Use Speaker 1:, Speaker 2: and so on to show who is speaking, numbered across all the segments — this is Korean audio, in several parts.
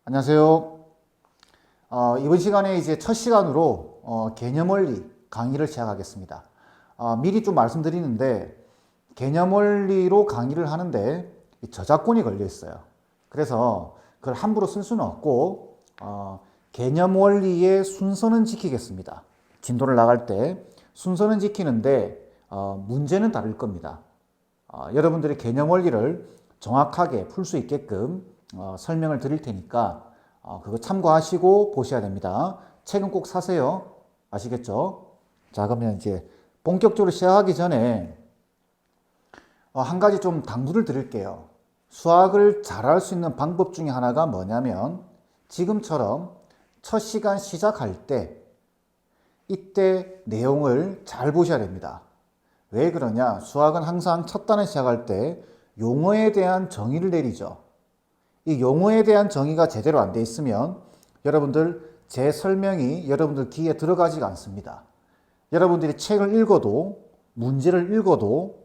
Speaker 1: 안녕하세요. 이번 시간에 이제 첫 시간으로 개념원리 강의를 시작하겠습니다. 미리 좀 말씀드리는데 개념원리로 강의를 하는데 저작권이 걸려 있어요. 그래서 그걸 함부로 쓸 수는 없고 개념원리의 순서는 지키겠습니다. 진도를 나갈 때 순서는 지키는데 문제는 다를 겁니다. 여러분들이 개념원리를 정확하게 풀 수 있게끔 설명을 드릴 테니까 그거 참고하시고 보셔야 됩니다. 책은 꼭 사세요. 아시겠죠? 자, 그러면 이제 본격적으로 시작하기 전에 한 가지 좀 당부를 드릴게요. 수학을 잘할 수 있는 방법 중에 하나가 뭐냐면 지금처럼 첫 시간 시작할 때 이때 내용을 잘 보셔야 됩니다. 왜 그러냐? 수학은 항상 첫 단을 시작할 때 용어에 대한 정의를 내리죠. 이 용어에 대한 정의가 제대로 안 돼 있으면 여러분들 제 설명이 여러분들 귀에 들어가지가 않습니다. 여러분들이 책을 읽어도 문제를 읽어도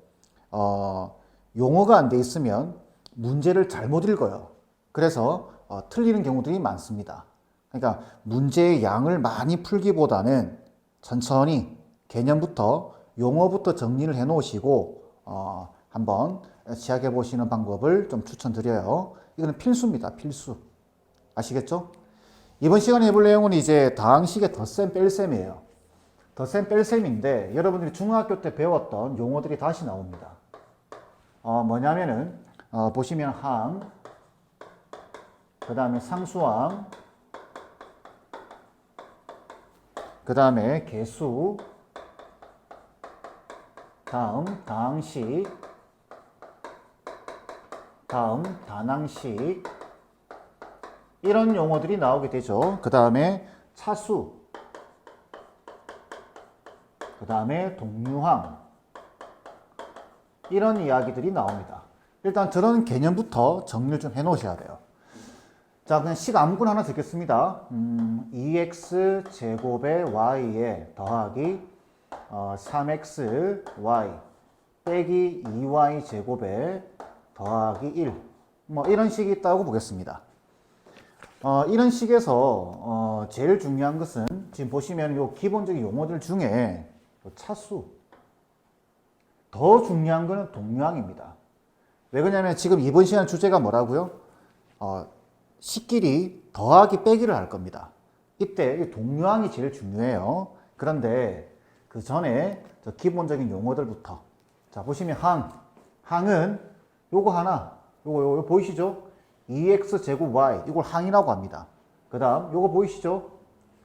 Speaker 1: 용어가 안 돼 있으면 문제를 잘못 읽어요. 그래서 틀리는 경우들이 많습니다. 그러니까 문제의 양을 많이 풀기보다는 천천히 개념부터 용어부터 정리를 해 놓으시고 한번 시작해 보시는 방법을 좀 추천드려요. 이거는 필수입니다. 필수. 아시겠죠? 이번 시간에 해볼 내용은 이제 다항식의 덧셈 뺄셈이에요. 덧셈 뺄셈인데 여러분들이 중학교 때 배웠던 용어들이 다시 나옵니다. 뭐냐면은 보시면 항, 그 다음에 상수항, 그 다음에 계수, 다음 다항식, 다음 단항식, 이런 용어들이 나오게 되죠. 그 다음에 차수, 그 다음에 동류항, 이런 이야기들이 나옵니다. 일단 저런 개념부터 정리를 좀 해 놓으셔야 돼요. 자, 그냥 식 아무거나 하나 적겠습니다. 2x 제곱의 y에 더하기 3xy 빼기 2y 제곱에 더하기 1. 뭐 이런 식이 있다고 보겠습니다. 이런 식에서 제일 중요한 것은 지금 보시면 요 기본적인 용어들 중에 차수, 더 중요한 것은 동류항입니다. 왜 그러냐면 지금 이번 시간 주제가 뭐라고요? 식끼리 더하기 빼기를 할 겁니다. 이때 동류항이 제일 중요해요. 그런데 그 전에 기본적인 용어들부터, 자 보시면 항은 요거 하나, 요거 보이시죠? 2x 제곱 y, 이걸 항이라고 합니다. 그 다음 요거 보이시죠?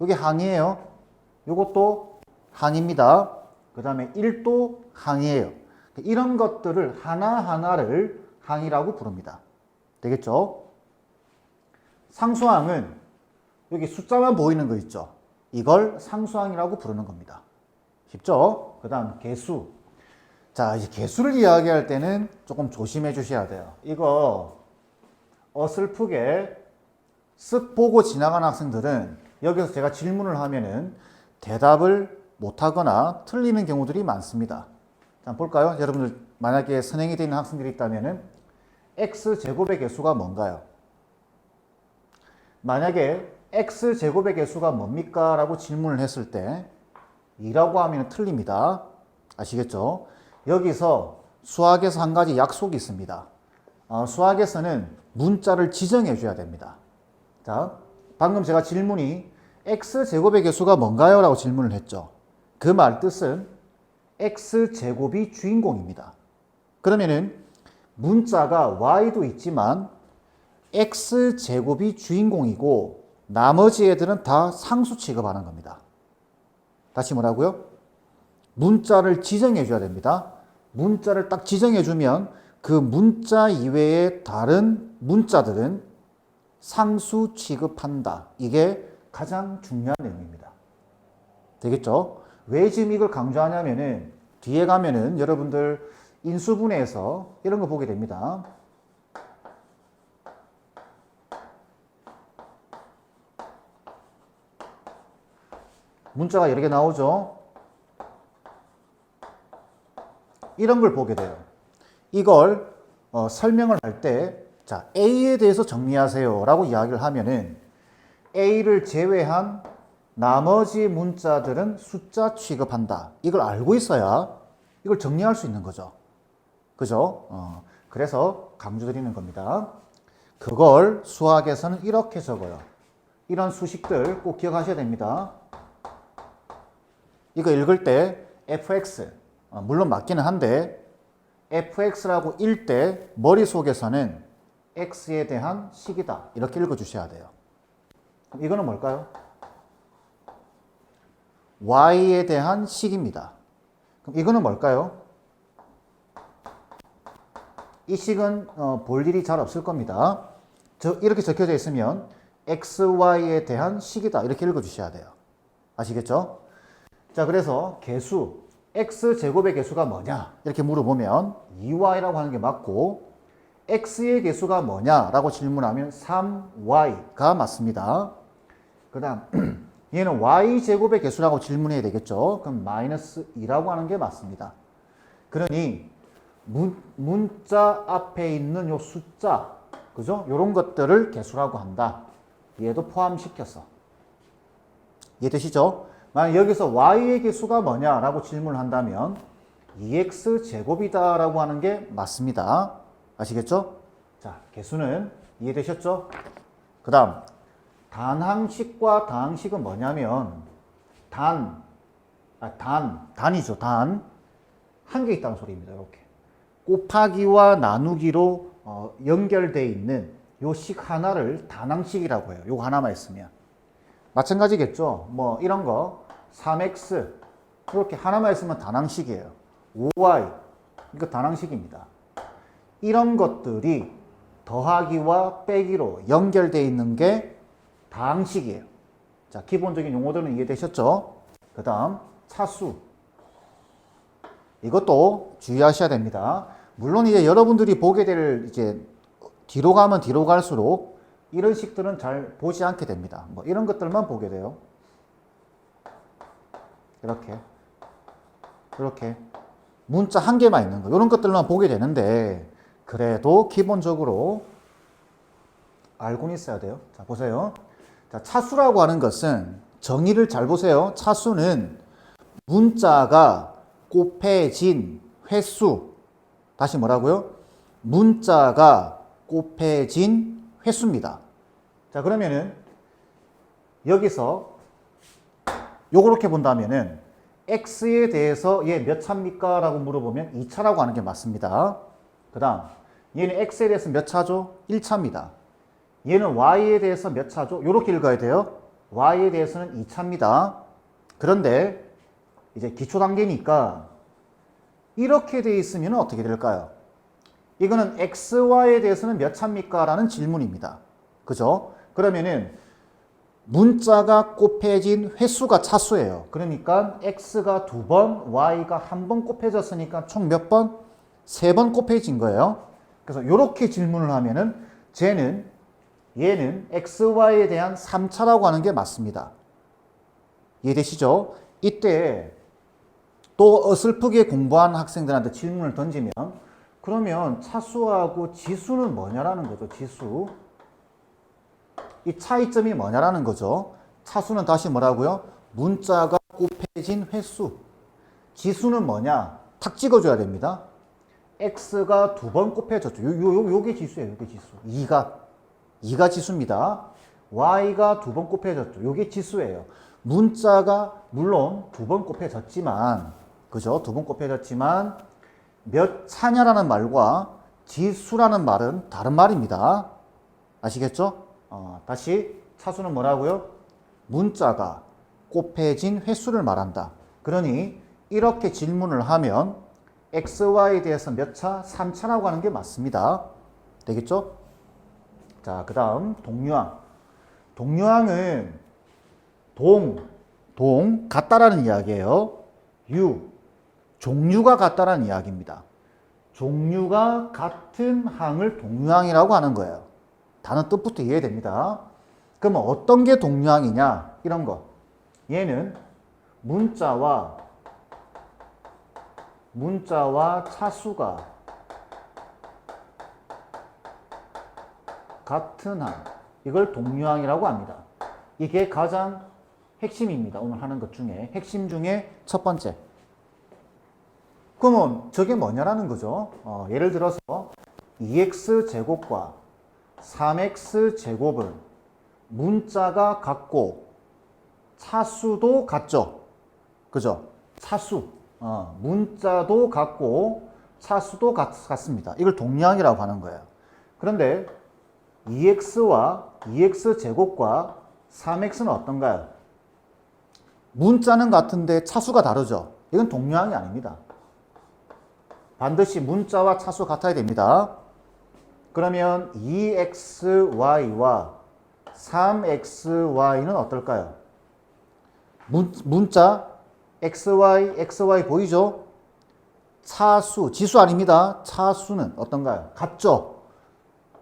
Speaker 1: 요게 항이에요. 요것도 항입니다. 그 다음에 1도 항이에요. 이런 것들을 하나하나를 항이라고 부릅니다. 되겠죠? 상수항은 여기 숫자만 보이는 거 있죠? 이걸 상수항이라고 부르는 겁니다. 쉽죠? 그 다음 계수. 자, 이제 계수를 이야기할 때는 조금 조심해 주셔야 돼요. 이거 어설프게 쓱 보고 지나가는 학생들은 여기서 제가 질문을 하면은 대답을 못하거나 틀리는 경우들이 많습니다. 자, 볼까요? 여러분들 만약에 선행이 되는 학생들이 있다면은 x제곱의 개수가 뭔가요? 만약에 x제곱의 개수가 뭡니까? 라고 질문을 했을 때 2라고 하면 틀립니다. 아시겠죠? 여기서 수학에서 한 가지 약속이 있습니다. 수학에서는 문자를 지정해 줘야 됩니다. 자, 방금 제가 질문이 x제곱의 개수가 뭔가요? 라고 질문을 했죠. 그 말 뜻은 x제곱이 주인공입니다. 그러면은 문자가 y도 있지만 x제곱이 주인공이고 나머지 애들은 다 상수 취급하는 겁니다. 다시 뭐라고요? 문자를 지정해 줘야 됩니다. 문자를 딱 지정해 주면 그 문자 이외의 다른 문자들은 상수 취급한다. 이게 가장 중요한 내용입니다. 되겠죠? 왜 지금 이걸 강조하냐면은 뒤에 가면은 여러분들 인수분해에서 이런 거 보게 됩니다. 문자가 여러 개 나오죠? 이런 걸 보게 돼요. 이걸 설명을 할 때 자, A에 대해서 정리하세요 라고 이야기를 하면은 A를 제외한 나머지 문자들은 숫자 취급한다. 이걸 알고 있어야 이걸 정리할 수 있는 거죠. 그죠? 그래서 강조드리는 겁니다. 그걸 수학에서는 이렇게 적어요. 이런 수식들 꼭 기억하셔야 됩니다. 이거 읽을 때 fx, 물론 맞기는 한데 fx라고 읽 때 머릿속에서는 x에 대한 식이다. 이렇게 읽어주셔야 돼요. 그럼 이거는 뭘까요? y에 대한 식입니다. 그럼 이거는 뭘까요? 이 식은 볼 일이 잘 없을 겁니다. 이렇게 적혀져 있으면 xy에 대한 식이다. 이렇게 읽어주셔야 돼요. 아시겠죠? 자, 그래서 개수, x제곱의 개수가 뭐냐? 이렇게 물어보면 2y라고 하는 게 맞고 x의 개수가 뭐냐라고 질문하면 3y가 맞습니다. 그 다음 얘는 y제곱의 개수라고 질문해야 되겠죠? 그럼 마이너스 2라고 하는 게 맞습니다. 그러니 문자 앞에 있는 요 숫자, 그죠? 요런 것들을 개수라고 한다. 얘도 포함시켜서. 이해되시죠? 만약 여기서 y의 개수가 뭐냐라고 질문을 한다면 2x제곱이다 라고 하는 게 맞습니다. 아시겠죠? 자, 개수는 이해되셨죠? 그 다음 단항식과 다항식은 뭐냐면 단이죠. 단. 한 개 있다는 소리입니다. 이렇게. 곱하기와 나누기로 연결되어 있는 요 식 하나를 단항식이라고 해요. 요거 하나만 있으면. 마찬가지겠죠. 뭐 이런 거 3x 이렇게 하나만 있으면 단항식이에요. 5y 이거 단항식입니다. 이런 것들이 더하기와 빼기로 연결되어 있는 게 다항식이에요. 자, 기본적인 용어들은 이해되셨죠? 그 다음 차수. 이것도 주의하셔야 됩니다. 물론 이제 여러분들이 보게 될 이제 뒤로 가면 뒤로 갈수록 이런 식들은 잘 보지 않게 됩니다. 뭐 이런 것들만 보게 돼요. 이렇게 문자 한 개만 있는 거 이런 것들만 보게 되는데 그래도 기본적으로 알고는 있어야 돼요. 자, 보세요. 자, 차수라고 하는 것은 정의를 잘 보세요. 차수는 문자가 곱해진 횟수. 다시 뭐라고요? 문자가 곱해진 횟수입니다. 자, 그러면은 여기서 요렇게 본다면은 x에 대해서 얘 몇 차입니까? 라고 물어보면 2차라고 하는 게 맞습니다. 그 다음 얘는 x에 대해서 몇 차죠? 1차입니다. 얘는 y에 대해서 몇 차죠? 요렇게 읽어야 돼요. y에 대해서는 2차입니다. 그런데 이제 기초 단계니까 이렇게 돼 있으면 어떻게 될까요? 이거는 xy에 대해서는 몇 차입니까? 라는 질문입니다. 그죠? 그러면은 문자가 곱해진 횟수가 차수예요. 그러니까 x가 2번, y가 1번 곱해졌으니까 총 몇 번? 3번 곱해진 거예요. 그래서 이렇게 질문을 하면은 얘는 xy에 대한 3차라고 하는 게 맞습니다. 이해되시죠? 이때 또 어설프게 공부한 학생들한테 질문을 던지면 그러면 차수하고 지수는 뭐냐라는 거죠. 지수. 이 차이점이 뭐냐라는 거죠. 차수는 다시 뭐라고요? 문자가 곱해진 횟수. 지수는 뭐냐? 탁 찍어줘야 됩니다. x가 2번 곱해졌죠. 요게 지수예요. 요게 지수. 2가 지수입니다. y가 2번 곱해졌죠. 요게 지수예요. 문자가 물론 2번 곱해졌지만, 그죠? 2번 곱해졌지만 몇 차냐라는 말과 지수라는 말은 다른 말입니다. 아시겠죠? 다시 차수는 뭐라고요? 문자가 곱해진 횟수를 말한다. 그러니 이렇게 질문을 하면 xy에 대해서 몇 차? 3차라고 하는 게 맞습니다. 되겠죠? 자, 그 다음 동류항. 동류항은 같다라는 이야기예요. 종류가 같다라는 이야기입니다. 종류가 같은 항을 동류항이라고 하는 거예요. 단어 뜻부터 이해됩니다. 그러면 어떤 게 동류항이냐? 이런 거. 얘는 문자와 차수가 같은 항. 이걸 동류항이라고 합니다. 이게 가장 핵심입니다. 오늘 하는 것 중에. 핵심 중에 첫 번째. 그러면 저게 뭐냐라는 거죠. 예를 들어서 2x제곱과 3x제곱은 문자가 같고 차수도 같죠. 그죠? 차수. 문자도 같고 차수도 같습니다. 이걸 동류항이라고 하는 거예요. 그런데 2x와 2x제곱과 3x는 어떤가요? 문자는 같은데 차수가 다르죠. 이건 동류항이 아닙니다. 반드시 문자와 차수 같아야 됩니다. 그러면 2xy와 3xy는 어떨까요? 문자 xy 보이죠? 차수, 지수 아닙니다. 차수는 어떤가요? 같죠?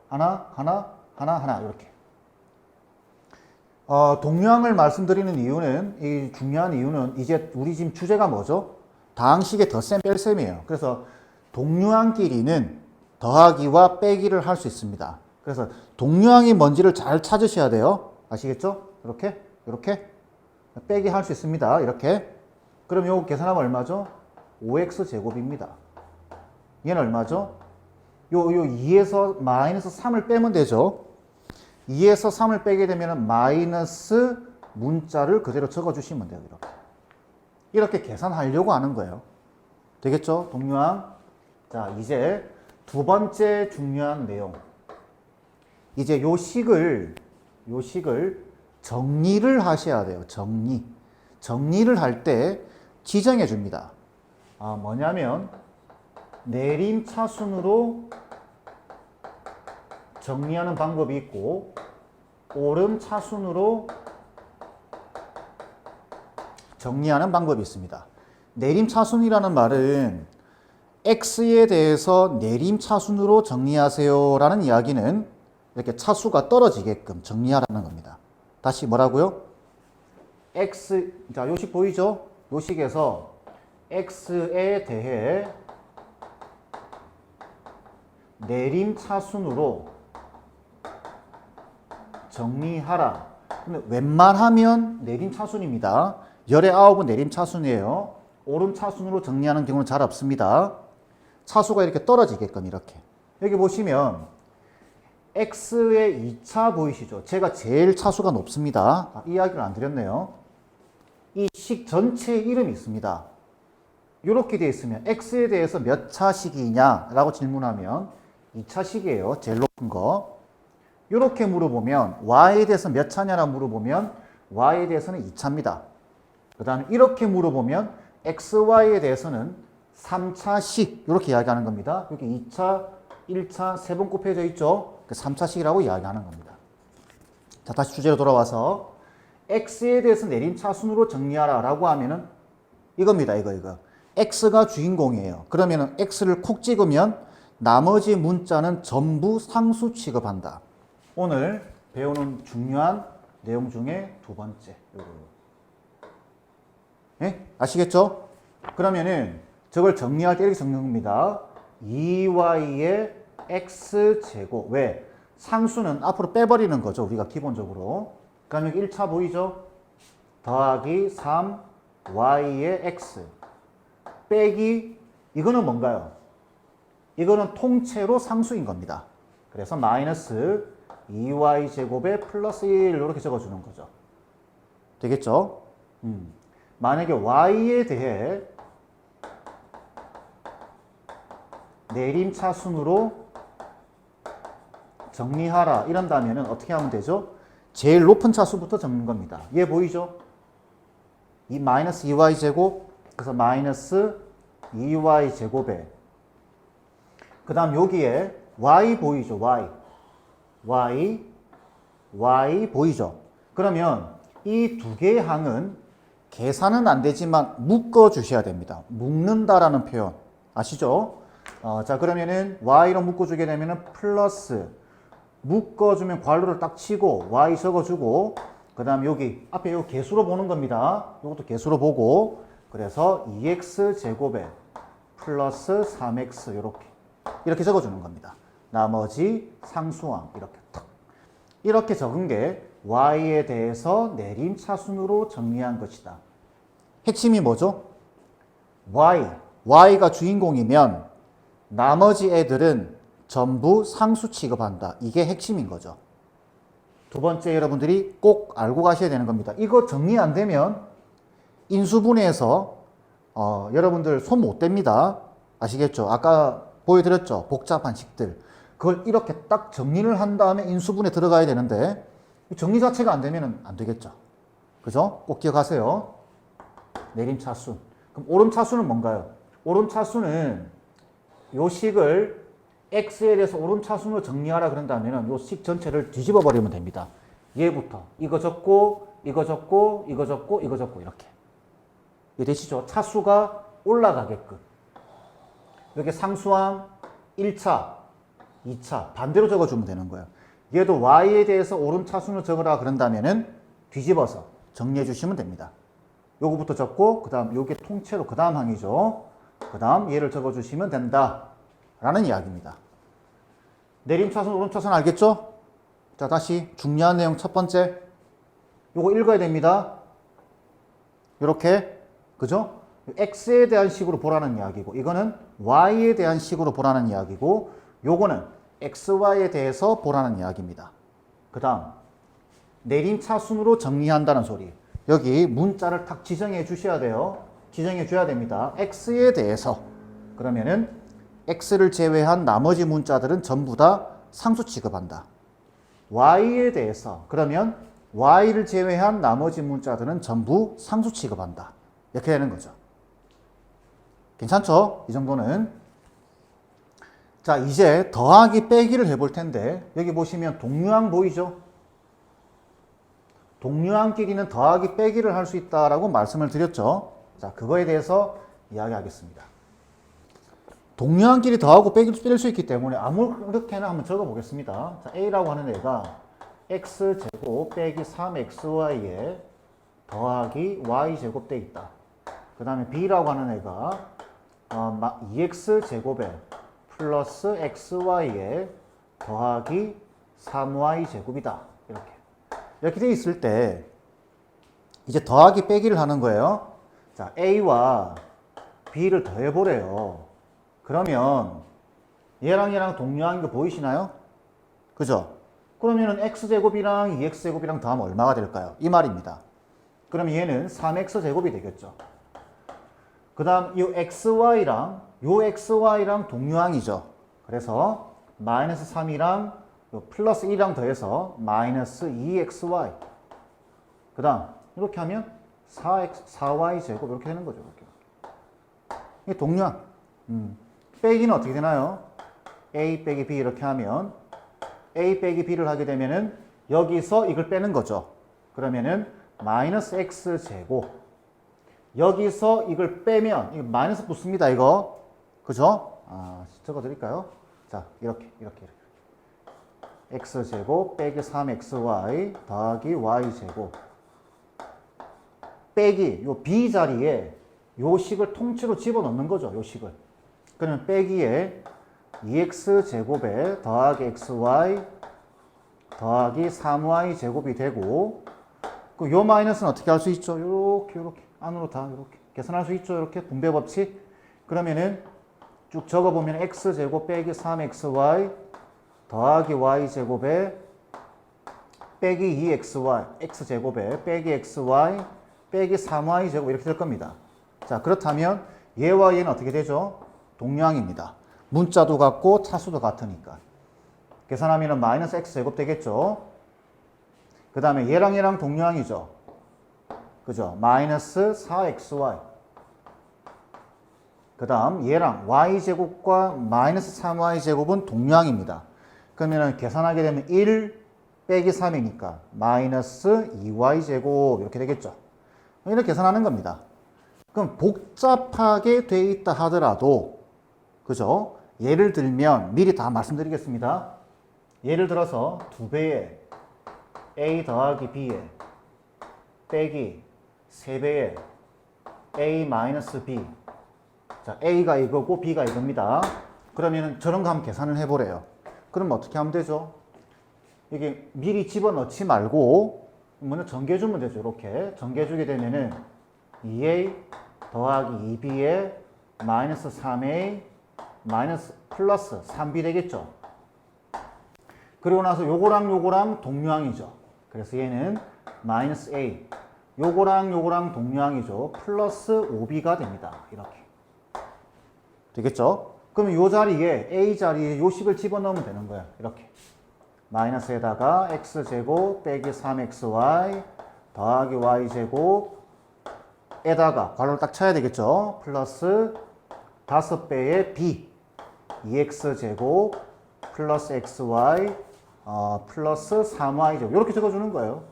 Speaker 1: 하나 이렇게. 동류항을 말씀드리는 이유는, 이 중요한 이유는 이제 우리 지금 주제가 뭐죠? 다항식의 덧셈 뺄셈이에요. 그래서 동류항끼리는 더하기와 빼기를 할 수 있습니다. 그래서 동류항이 뭔지를 잘 찾으셔야 돼요. 아시겠죠? 이렇게 빼기 할 수 있습니다. 이렇게. 그럼 요거 계산하면 얼마죠? 5x제곱입니다. 얘는 얼마죠? 요 2에서 마이너스 3을 빼면 되죠. 2에서 3을 빼게 되면 마이너스 문자를 그대로 적어주시면 돼요. 이렇게 계산하려고 하는 거예요. 되겠죠? 동류항. 자, 이제 두 번째 중요한 내용. 이제 요 식을 정리를 하셔야 돼요. 정리를 할 때 지정해 줍니다. 뭐냐면 내림차순으로 정리하는 방법이 있고 오름차순으로 정리하는 방법이 있습니다. 내림차순이라는 말은 x에 대해서 내림차순으로 정리하세요 라는 이야기는 이렇게 차수가 떨어지게끔 정리하라는 겁니다. 다시 뭐라고요? x, 자, 요식 보이죠? 요식에서 x에 대해 내림차순으로 정리하라. 근데 웬만하면 내림차순입니다. 열의 9은 내림차순이에요. 오름차순으로 정리하는 경우는 잘 없습니다. 차수가 이렇게 떨어지게끔 이렇게. 여기 보시면 x의 2차 보이시죠? 제가 제일 차수가 높습니다. 이야기를 안 드렸네요. 이 식 전체의 이름이 있습니다. 이렇게 되어 있으면 x에 대해서 몇 차식이냐 라고 질문하면 2차식이에요. 제일 높은 거. 이렇게 물어보면 y에 대해서 몇 차냐라고 물어보면 y에 대해서는 2차입니다. 그 다음에 이렇게 물어보면 xy에 대해서는 3차식 이렇게 이야기하는 겁니다. 여기 2차, 1차 세 번 곱해져 있죠. 3차식이라고 이야기하는 겁니다. 자, 다시 주제로 돌아와서 x에 대해서 내림차순으로 정리하라 라고 하면은 이겁니다. 이거. x가 주인공이에요. 그러면은 x를 콕 찍으면 나머지 문자는 전부 상수 취급한다. 오늘 배우는 중요한 내용 중에 두 번째. 네? 아시겠죠? 그러면은 저걸 정리할 때 이렇게 적는 겁니다. 2y의 x제곱. 왜? 상수는 앞으로 빼버리는 거죠. 우리가 기본적으로. 그럼 여기 1차 보이죠? 더하기 3y의 x. 빼기, 이거는 뭔가요? 이거는 통째로 상수인 겁니다. 그래서 마이너스 2y제곱에 플러스 1 이렇게 적어주는 거죠. 되겠죠? 만약에 y에 대해 내림차순으로 정리하라 이런다면 어떻게 하면 되죠? 제일 높은 차수부터 적는 겁니다. 얘 보이죠? 이 마이너스 2y제곱, 그래서 마이너스 2y제곱에 그 다음 여기에 y 보이죠? y 보이죠? 그러면 이 두 개의 항은 계산은 안 되지만 묶어 주셔야 됩니다. 묶는다라는 표현 아시죠? 자, 그러면은 y로 묶어주게 되면은 플러스 묶어주면 괄호를 딱 치고 y 적어주고 그 다음 여기 앞에 요 개수로 보는 겁니다. 이것도 개수로 보고 그래서 2x제곱에 플러스 3x 이렇게 적어주는 겁니다. 나머지 상수항 이렇게 탁 이렇게 적은 게 y에 대해서 내림차순으로 정리한 것이다. 핵심이 뭐죠? y가 주인공이면 나머지 애들은 전부 상수 취급한다. 이게 핵심인 거죠. 두 번째 여러분들이 꼭 알고 가셔야 되는 겁니다. 이거 정리 안 되면 인수분해에서 여러분들 손 못 댑니다. 아시겠죠? 아까 보여드렸죠? 복잡한 식들. 그걸 이렇게 딱 정리를 한 다음에 인수분해 들어가야 되는데 정리 자체가 안 되면 안 되겠죠. 그죠? 꼭 기억하세요. 내림차순. 그럼 오름차순은 뭔가요? 오름차순은 요 식을 x에 대해서 오름차순으로 정리하라 그런다면 요 식 전체를 뒤집어 버리면 됩니다. 얘부터 이거 적고 이거 적고 이거 적고 이거 적고 이렇게. 이해되시죠? 차수가 올라가게끔. 이렇게 상수항 1차, 2차 반대로 적어주면 되는 거예요. 얘도 y에 대해서 오름차순으로 적으라 그런다면은 뒤집어서 정리해 주시면 됩니다. 요거부터 적고 그 다음 요게 통째로 그 다음 항이죠. 그 다음 얘를 적어주시면 된다 라는 이야기입니다. 내림차순 오름차순 알겠죠? 자, 다시 중요한 내용 첫 번째 요거 읽어야 됩니다. 요렇게 그죠? x에 대한 식으로 보라는 이야기고 이거는 y에 대한 식으로 보라는 이야기고 요거는 xy에 대해서 보라는 이야기입니다. 그 다음 내림차순으로 정리한다는 소리. 여기 문자를 탁 지정해 주셔야 돼요. 지정해 줘야 됩니다. x에 대해서 그러면은 x를 제외한 나머지 문자들은 전부 다 상수 취급한다. y에 대해서 그러면 y를 제외한 나머지 문자들은 전부 상수 취급한다. 이렇게 되는 거죠. 괜찮죠? 이 정도는. 자, 이제 더하기 빼기를 해볼 텐데 여기 보시면 동류항 보이죠? 동류항끼리는 더하기 빼기를 할 수 있다라고 말씀을 드렸죠. 자, 그거에 대해서 이야기하겠습니다. 동류항끼리 더하고 빼기도 뺄 수 있기 때문에 아무렇게나 한번 적어보겠습니다. 자, A라고 하는 애가 X제곱 빼기 3XY에 더하기 Y제곱 돼 있다. 그 다음에 B라고 하는 애가 2X제곱에 플러스 XY에 더하기 3Y제곱이다. 이렇게 돼 있을 때 이제 더하기 빼기를 하는 거예요. 자, A와 B를 더해보래요. 그러면 얘랑 얘랑 동류항인 거 보이시나요? 그죠? 그러면은 x제곱이랑 2x제곱이랑 더하면 얼마가 될까요? 이 말입니다. 그럼 얘는 3x제곱이 되겠죠. 그 다음 이 xy랑 동류항이죠. 그래서 마이너스 3이랑 플러스 1이랑 더해서 마이너스 2xy. 그 다음 이렇게 하면 4y제곱 이렇게 되는 거죠. 이렇게. 이게 동류항. 빼기는 어떻게 되나요? a 빼기 b 이렇게 하면 a 빼기 b를 하게 되면은 여기서 이걸 빼는 거죠. 그러면은 마이너스 x제곱. 여기서 이걸 빼면 이거 마이너스 붙습니다. 이거. 그죠? 적어 드릴까요? 자, 이렇게. x제곱 빼기 3xy 더하기 y제곱 빼기 요 b 자리에 요 식을 통째로 집어넣는 거죠. 요 식을. 그러면 빼기에 2x제곱에 더하기 xy 더하기 3y제곱이 되고 그 요 마이너스는 어떻게 할 수 있죠? 요렇게 안으로 다 이렇게 계산할 수 있죠? 이렇게 분배 법칙. 그러면은 쭉 적어보면 x제곱 빼기 3xy 더하기 y제곱에 빼기 2xy x제곱에 빼기 xy 빼기 3y제곱 이렇게 될 겁니다. 자, 그렇다면 얘와 얘는 어떻게 되죠? 동류항입니다. 문자도 같고 차수도 같으니까. 계산하면 마이너스 x제곱 되겠죠? 그 다음에 얘랑 동류항이죠? 그죠? 마이너스 4xy. 그 다음 얘랑 y제곱과 마이너스 3y제곱은 동류항입니다. 그러면 계산하게 되면 1 빼기 3이니까 마이너스 2y제곱 이렇게 되겠죠? 이렇게 계산하는 겁니다. 그럼 복잡하게 돼 있다 하더라도 그죠? 예를 들면 미리 다 말씀드리겠습니다. 예를 들어서 2배의 a 더하기 b에 빼기 3배의 a 마이너스 b. 자, a가 이거고 b가 이겁니다. 그러면 저런 거 한번 계산을 해보래요. 그럼 어떻게 하면 되죠? 이게 미리 집어넣지 말고 먼저 정개주면 되죠. 이렇게 정개주게 되면은 2a 더하기 2b에 마이너스 3a 마이너스 플러스 3b 되겠죠. 그리고 나서 요거랑 요거랑 동류항이죠. 그래서 얘는 마이너스 a, 요거랑 요거랑 동류항이죠. 플러스 5b가 됩니다. 이렇게 되겠죠. 그러면 요 자리에 a 자리에 요 식을 집어넣으면 되는 거야. 이렇게 마이너스에다가 x제곱 빼기 3xy 더하기 y제곱 에다가 괄호를 딱 쳐야 되겠죠. 플러스 5배의 b 2x제곱 플러스 xy 플러스 3y제곱 이렇게 적어주는 거예요.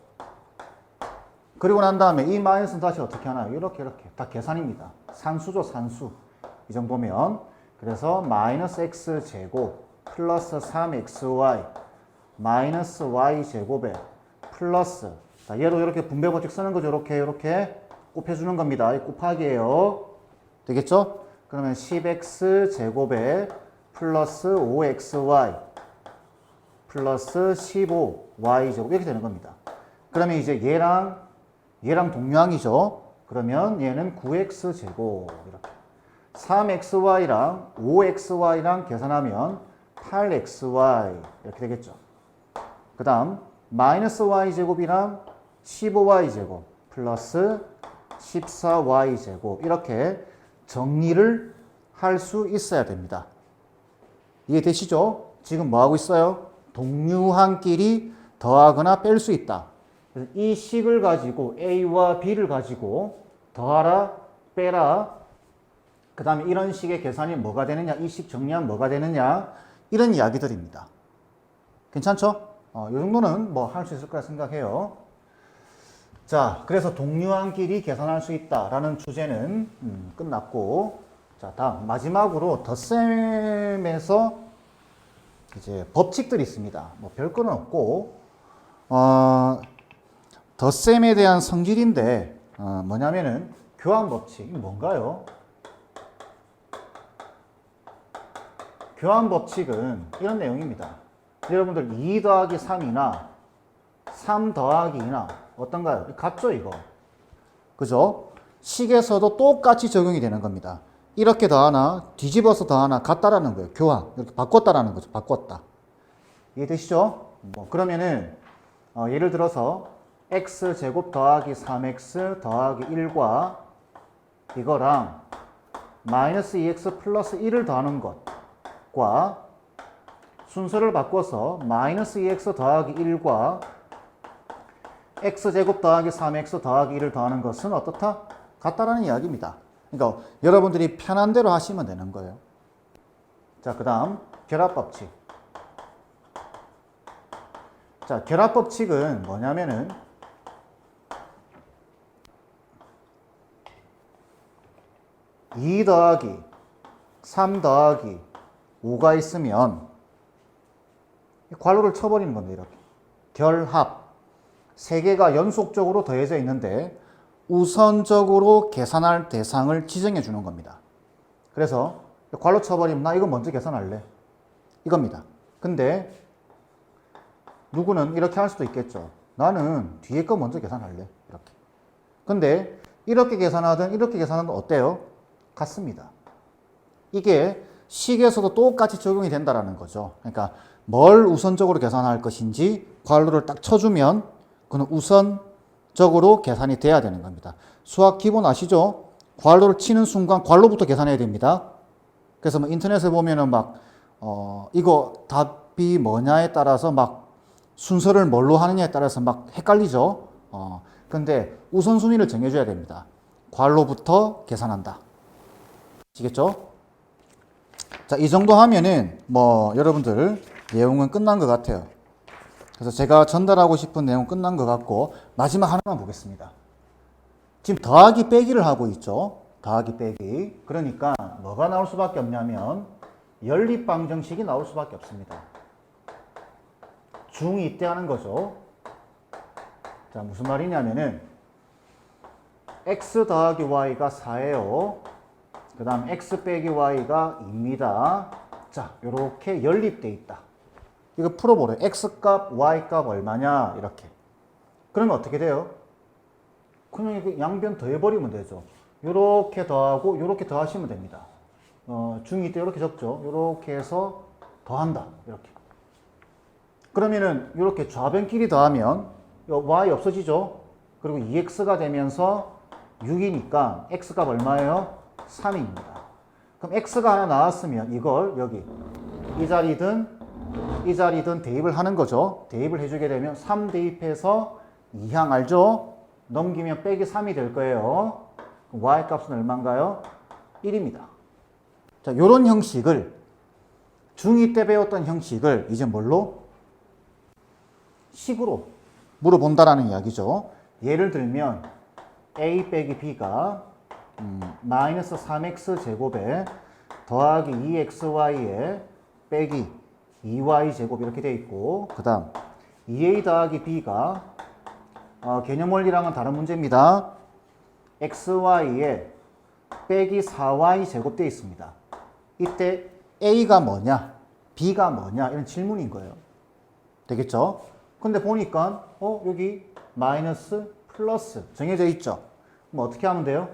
Speaker 1: 그리고 난 다음에 이 마이너스는 다시 어떻게 하나요? 이렇게 다 계산입니다. 산수죠, 산수. 이 정도면 그래서 마이너스 x제곱 플러스 3xy 마이너스 y제곱에 플러스 자, 얘도 이렇게 분배 법칙 쓰는 거죠. 이렇게 곱해주는 겁니다. 이 곱하기예요. 되겠죠? 그러면 10x 제곱에 플러스 5xy 플러스 15y 제곱 이렇게 되는 겁니다. 그러면 이제 얘랑 동류항이죠. 그러면 얘는 9x 제곱 이렇게 3xy랑 5xy랑 계산하면 8xy 이렇게 되겠죠. 그 다음 마이너스 y제곱이랑 15y제곱 플러스 14y제곱 이렇게 정리를 할 수 있어야 됩니다. 이해되시죠? 지금 뭐 하고 있어요? 동류항끼리 더하거나 뺄 수 있다. 그래서 이 식을 가지고 a와 b를 가지고 더하라 빼라 그 다음에 이런 식의 계산이 뭐가 되느냐 이 식 정리하면 뭐가 되느냐 이런 이야기들입니다. 괜찮죠? 이 정도는 뭐 할 수 있을 거라 생각해요. 자, 그래서 동류항끼리 계산할 수 있다라는 주제는 끝났고, 자, 다음 마지막으로 덧셈에서 이제 법칙들이 있습니다. 뭐 별거는 없고, 덧셈에 대한 성질인데 뭐냐면은 교환 법칙. 이게 뭔가요? 교환 법칙은 이런 내용입니다. 여러분들 2 더하기 3이나 3 더하기 2나 어떤가요? 같죠, 이거? 그죠? 식에서도 똑같이 적용이 되는 겁니다. 이렇게 더하나, 뒤집어서 더하나 같다라는 거예요. 교환. 이렇게 바꿨다라는 거죠. 바꿨다. 이해되시죠? 그러면은, 예를 들어서, x제곱 더하기 3x 더하기 1과 이거랑 마이너스 2x 플러스 1을 더하는 것과 순서를 바꿔서 마이너스 2x 더하기 1과 x제곱 더하기 3x 더하기 1을 더하는 것은 어떻다? 같다라는 이야기입니다. 그러니까 여러분들이 편한 대로 하시면 되는 거예요. 자, 그 다음 결합법칙. 자, 결합법칙은 뭐냐면은 2 더하기 3 더하기 5가 있으면 괄호를 쳐버리는 겁니다. 이렇게 결합 세 개가 연속적으로 더해져 있는데 우선적으로 계산할 대상을 지정해 주는 겁니다. 그래서 괄호 쳐버리면 나 이거 먼저 계산할래 이겁니다. 근데 누구는 이렇게 할 수도 있겠죠. 나는 뒤에 거 먼저 계산할래 이렇게. 근데 이렇게 계산하든 이렇게 계산하든 어때요? 같습니다. 이게 식에서도 똑같이 적용이 된다는 거죠. 그러니까 뭘 우선적으로 계산할 것인지 괄호를 딱 쳐주면 그는 우선적으로 계산이 돼야 되는 겁니다. 수학 기본 아시죠? 괄호를 치는 순간 괄호부터 계산해야 됩니다. 그래서 뭐 인터넷에 보면은 막 이거 답이 뭐냐에 따라서 막 순서를 뭘로 하느냐에 따라서 막 헷갈리죠. 근데 우선순위를 정해줘야 됩니다. 괄호부터 계산한다. 아시겠죠? 자, 이 정도 하면은 뭐 여러분들 내용은 끝난 것 같아요. 그래서 제가 전달하고 싶은 내용 끝난 것 같고 마지막 하나만 보겠습니다. 지금 더하기 빼기를 하고 있죠. 더하기 빼기. 그러니까 뭐가 나올 수밖에 없냐면 연립방정식이 나올 수밖에 없습니다. 중2 때 하는 거죠. 자, 무슨 말이냐면은 x 더하기 y가 4예요. 그 다음 x 빼기 y가 2입니다. 자, 요렇게 연립돼 있다. 이거 풀어보래요. x값, y값 얼마냐 이렇게. 그러면 어떻게 돼요? 그냥 이거 양변 더해버리면 되죠. 요렇게 더하고 요렇게 더하시면 됩니다. 중2 때 이렇게 적죠. 요렇게 해서 더한다. 이렇게. 그러면은 이렇게 좌변끼리 더하면 y 없어지죠. 그리고 2x가 되면서 6이니까 x값 얼마예요? 3입니다. 그럼 x가 하나 나왔으면 이걸 여기 이 자리든 대입을 하는 거죠. 대입을 해주게 되면 3 대입해서 2항 알죠? 넘기면 빼기 3이 될 거예요. 그럼 y 값은 얼마인가요? 1입니다. 자, 요런 형식을 중2 때 배웠던 형식을 이제 뭘로? 식으로 물어본다라는 이야기죠. 예를 들면 a 빼기 b가 마이너스 3x 제곱에 더하기 2xy에 빼기 2y 제곱 이렇게 돼 있고, 그 다음 2a 더하기 b가 개념 원리랑은 다른 문제입니다. xy에 빼기 4y 제곱 돼 있습니다. 이때 a가 뭐냐 b가 뭐냐 이런 질문인 거예요. 되겠죠? 근데 보니까 여기 마이너스 플러스 정해져 있죠. 그럼 어떻게 하면 돼요?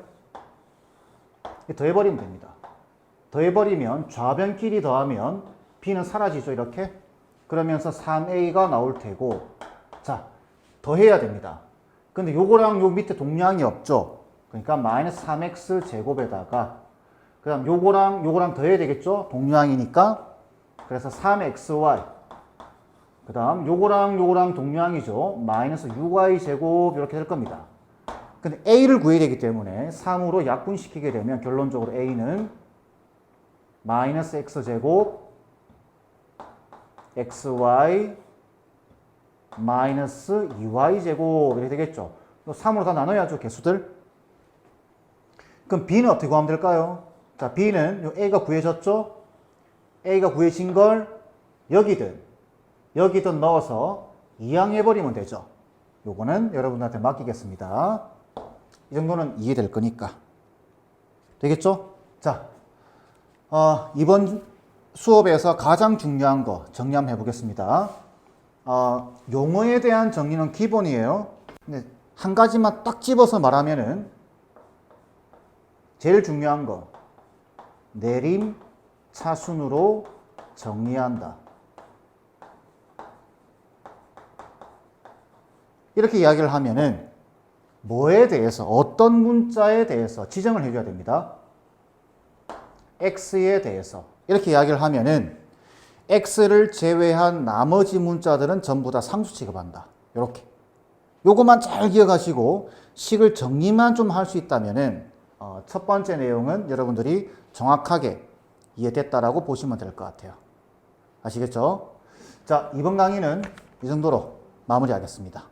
Speaker 1: 더해버리면 됩니다. 더해버리면 좌변끼리 더하면 b는 사라지죠. 이렇게. 그러면서 3a가 나올 테고, 자, 더해야 됩니다. 근데 요거랑 요 밑에 동량이 없죠. 그러니까 마이너스 3x 제곱에다가 그 다음 요거랑 더해야 되겠죠. 동량이니까. 그래서 3xy 그 다음 요거랑 동량이죠. 마이너스 6y 제곱 이렇게 될 겁니다. 근데 a를 구해야 되기 때문에 3으로 약분시키게 되면 결론적으로 a는 마이너스 x제곱 xy 마이너스 2y제곱 이렇게 되겠죠. 3으로 다 나눠야죠. 개수들. 그럼 b는 어떻게 구하면 될까요? 자, b는 요 a가 구해졌죠. a가 구해진 걸 여기든 넣어서 이항해버리면 되죠. 요거는 여러분한테 맡기겠습니다. 이 정도는 이해될 거니까. 되겠죠? 자, 이번 수업에서 가장 중요한 거 정리 한번 해보겠습니다. 용어에 대한 정리는 기본이에요. 근데 한 가지만 딱 집어서 말하면은 제일 중요한 거 내림 차순으로 정리한다. 이렇게 이야기를 하면은 뭐에 대해서 어떤 문자에 대해서 지정을 해줘야 됩니다. x에 대해서 이렇게 이야기를 하면은 x를 제외한 나머지 문자들은 전부 다 상수 취급한다. 이렇게 요것만 잘 기억하시고 식을 정리만 좀 할 수 있다면은 첫 번째 내용은 여러분들이 정확하게 이해됐다라고 보시면 될 것 같아요. 아시겠죠? 자, 이번 강의는 이 정도로 마무리하겠습니다.